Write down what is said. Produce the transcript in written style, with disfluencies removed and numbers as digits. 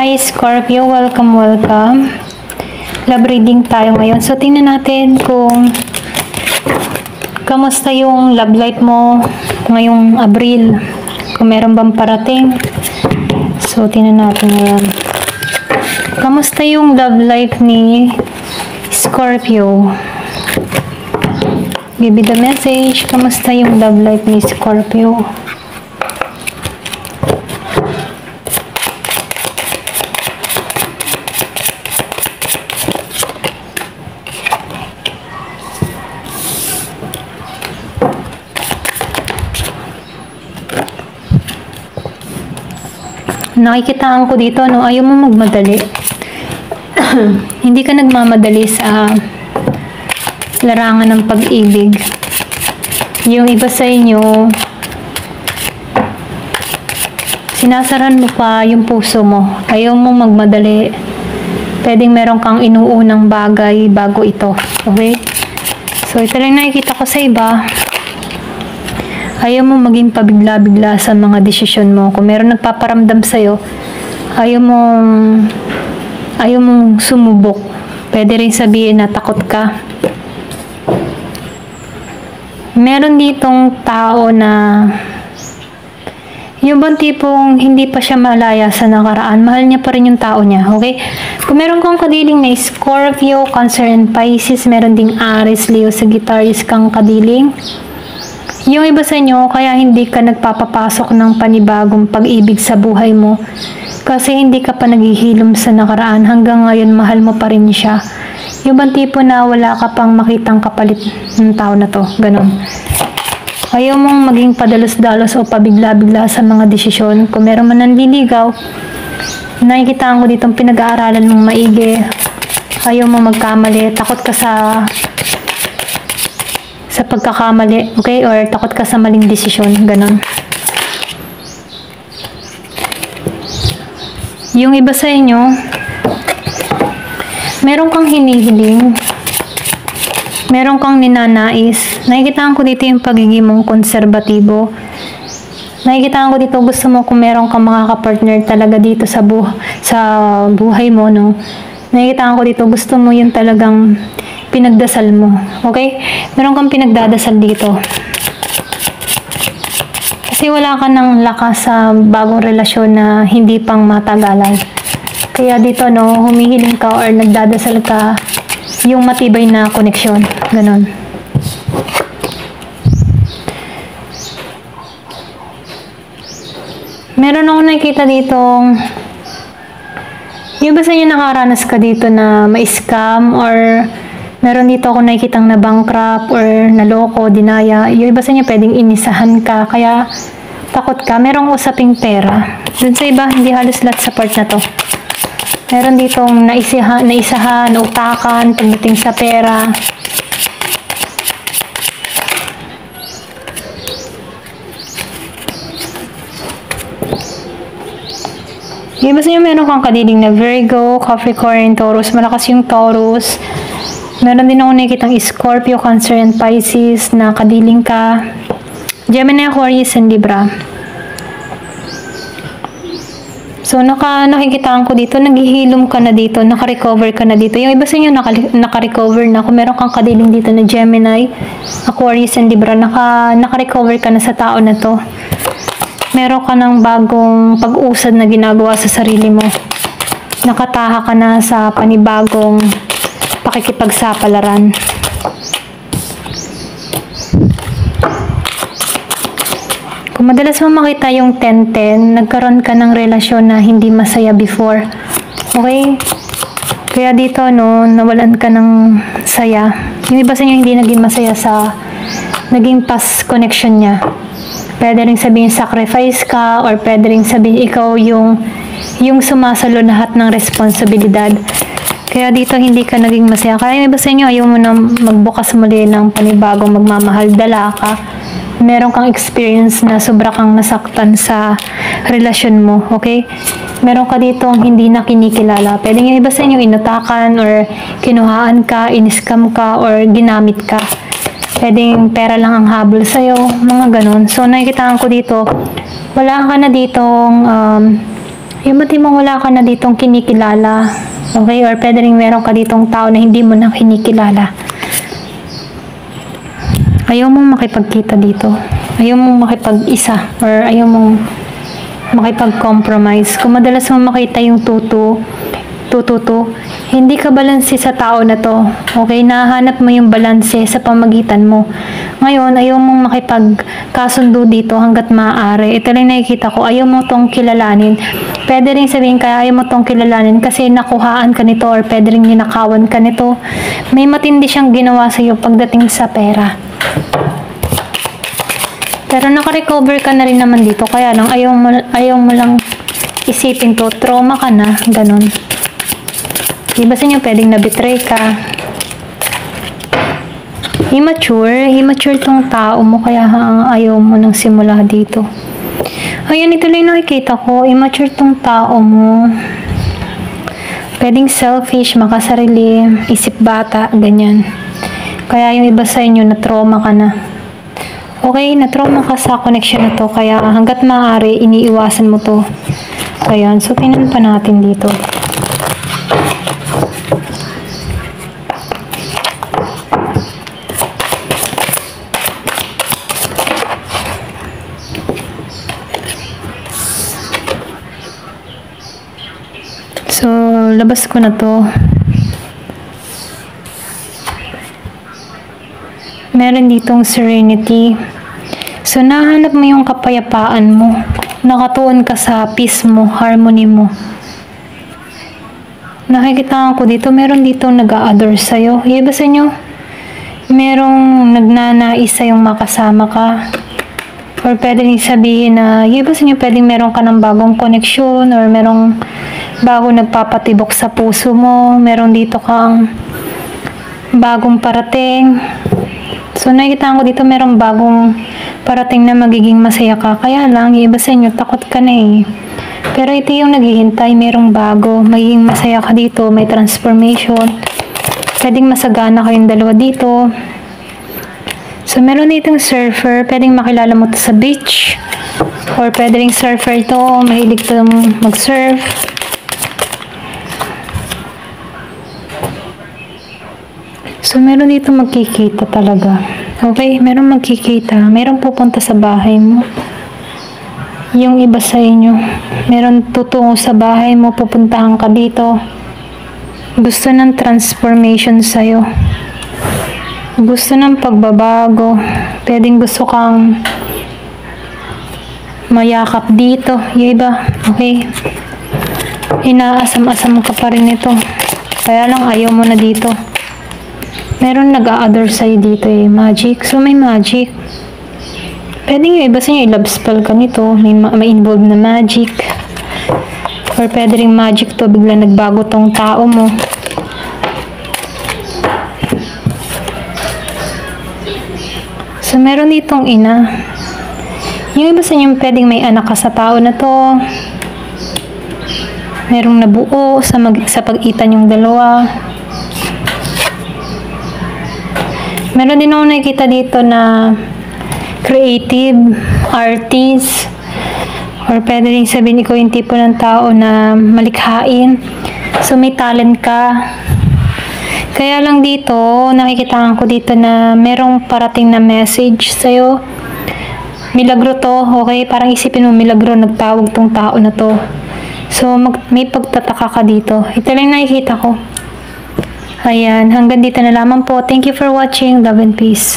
Hi Scorpio, welcome. Love reading tayo ngayon. So tingnan natin kung kamusta yung love life mo ngayong Abril. Kung meron bang parating. So tingnan natin ngayon. Kamusta yung love life ni Scorpio? Give me the message. Kamusta yung love life ni Scorpio? Nakikitaan ko dito, no, ayaw mo magmadali. Hindi ka nagmamadali sa larangan ng pag-ibig. Yung iba sa inyo, sinasaran mo pa yung puso mo. Ayaw mo magmadali. Pwedeng meron kang inuunang bagay bago ito. Okay? So, ito lang nakikita ko sa iba. Ayaw mo maging pabigla-bigla sa mga desisyon mo. Kung meron nagpaparamdam sa'yo, ayaw mong sumubok. Pwede rin sabihin na takot ka. Meron ditong tao na yung bang tipong hindi pa siya malaya sa nakaraan, mahal niya pa rin yung tao niya, okay? Kung meron kang kadiling na Scorpio, Cancer and Pisces, meron ding Aries, Leo, Sagittarius kang kadiling. Yung iba sa inyo, kaya hindi ka nagpapapasok ng panibagong pag-ibig sa buhay mo kasi hindi ka pa naghihilom sa nakaraan. Hanggang ngayon, mahal mo pa rin siya. Yung bang tipo na wala ka pang makitang kapalit ng tao na to. Ganon. Ayaw mong maging padalos-dalos o pabigla-bigla sa mga desisyon. Kung meron man nanliligaw, nakikitaan ko ditong pinag-aaralan mong maigi. Ayaw mong magkamali. Takot ka sa pagkakamali, okay? Or takot ka sa maling desisyon, ganon. Yung iba sa inyo, meron kang hinihiling, meron kang ninanais. Nakikitaan ko dito yung pagiging mong konserbatibo. Nakikitaan ko dito, gusto mo kung meron kang mga kapartner talaga dito sa buhay mo, no? Nakikitaan ko dito, gusto mo yung talagang pinagdasal mo. Okay? Meron kang pinagdadasal dito. Kasi wala ka ng lakas sa bagong relasyon na hindi pang matagalan. Kaya dito, no, humihiling ka or nagdadasal ka yung matibay na koneksyon. Ganon. Meron akong nakikita ditong yung ba sa inyo nakaranas ka dito na ma-scam or meron dito ako nakikitang na bankrupt or naloko, dinaya. Yung iba sa inyo pwedeng inisahan ka, kaya takot ka. Merong usaping pera. Dun sa iba, hindi halos lahat sa part na to. Meron ditong naisahan, utakan, pagdating sa pera. Yung iba sa inyo meron kang kadiling na Virgo, Capricorn, Taurus. Malakas yung Taurus. Meron din ako nakikitang Scorpio, Cancer, and Pisces na kadiling ka. Gemini, Aquarius, and Libra. So, nakikitaan ko dito, naghihilom ka na dito, naka-recover ka na dito. Yung iba sa inyo, naka-recover na. Kung meron kang kadiling dito na Gemini, Aquarius, and Libra, naka-recover ka na sa tao na to. Meron ka ng bagong pag-usad na ginagawa sa sarili mo. Nakataha ka na sa panibagong pakikipagsapalaran. Kung madalas mo makita yung 10-10, nagkaroon ka ng relasyon na hindi masaya before. Okay? Kaya dito, no, nawalan ka ng saya. Yung iba sa inyo hindi naging masaya sa naging past connection niya. Pwede rin sabihin sacrifice ka or pwede rin sabihin ikaw yung sumasalo lahat ng responsibilidad. Kaya dito hindi ka naging masaya. Kaya iba sa inyo, ayaw mo na magbukas muli ng panibagong magmamahal. Dala ka. Meron kang experience na sobra kang nasaktan sa relasyon mo. Okay? Meron ka dito hindi na kinikilala. Pwede yung iba sa inyo inatakan or kinuhaan ka, iniskam ka, or ginamit ka. Pwedeng pera lang ang habol sa'yo. Mga ganun. So, nakikitaan ko dito, wala ka na ditong Yung ba't mo wala ka na ditong kinikilala? Okay? Or pwede rin meron ka ditong tao na hindi mo na kinikilala. Ayaw mong makipagkita dito. Ayaw mong makipag-isa. Or ayaw mong makipag-compromise. Kung madalas mo makita yung tututu, hindi ka balanse sa tao na to. Okay? Nahanap mo yung balanse sa pamagitan mo. Ngayon, ayaw mong makipagkasundo dito hanggat maaari. Ito lang nakikita ko. Ayaw mo tong kilalanin. Pwede rin sabihin kaya ayaw mo tong kilalanin kasi nakuhaan ka nito or pwede rin ninakawan ka nito. May matindi siyang ginawa sa iyo pagdating sa pera. Pero nakarecover ka na rin naman dito. Kaya lang, ayaw mo lang isipin to. Trauma ka na. Ganon. Diba sa inyo pwedeng nabitray ka? Immature tong tao mo kaya ayaw mo nang simula dito. Ayan, ito lang nakikita ko. Immature tong tao mo. Pwedeng selfish, makasarili, isip bata, ganyan. Kaya yung iba sa inyo na trauma ka na. Okay, na trauma ka sa connection na to. Kaya hanggat maaari, iniiwasan mo to. Ayan, so tingnan pa natin dito. So, labas ko na to. Meron ditong serenity. So, nahanap mo yung kapayapaan mo. Nakatuon ka sa peace mo, harmony mo. Nakikita ko dito, meron ditong nag-a-adore sa'yo. Yung iba sa inyo, merong nagnanais sa'yong makasama ka. Or pwede rin sabihin na, yung iba sa inyo, pwedeng meron ka ng bagong connection or merong bago nagpapatibok sa puso mo, meron dito kang bagong parating. So, nakikita ko dito, merong bagong parating na magiging masaya ka. Kaya lang, yung iba sa inyo, takot ka na eh. Pero ito yung naghihintay, merong bago. Magiging masaya ka dito, may transformation. Pwedeng masagana kayong dalawa dito. So, meron ditong surfer. Pwedeng makilala mo to sa beach. Or pwede ring surfer to, mahilig to mag-surf. So, meron dito magkikita talaga. Okay? Meron magkikita. Meron pupunta sa bahay mo. Yung iba sa inyo. Meron tutungo sa bahay mo. Pupuntahan ka dito. Gusto ng transformation sa'yo. Gusto ng pagbabago. Pwedeng gusto kang mayakap dito. Yung iba. Okay? Inaasam-asam ka pa rin ito. Kaya lang ayaw mo na dito. Meron nag-a-adore sa'yo dito eh, magic. So, may magic. Pwede yung iba sa inyo, i-love spell ka nito. May involved na magic. Or pwede rin magic to, bigla nagbago tong tao mo. So, meron ditong ina. Yung iba sa inyo, pwedeng may anak ka sa tao na to. Merong nabuo sa pag-itan yung dalawa. Meron din ako nakikita dito na creative, artist, or pwede rin sabihin ko yung tipo ng tao na malikhain. So, may talent ka. Kaya lang dito, nakikita ko dito na merong parating na message sa'yo. Milagro to, okay? Parang isipin mo, milagro, nagtawag tong tao na to. So, may pagtataka ka dito. Ito lang nakikita ko. Ayan, hanggang dito na lamang po. Thank you for watching. Love and peace.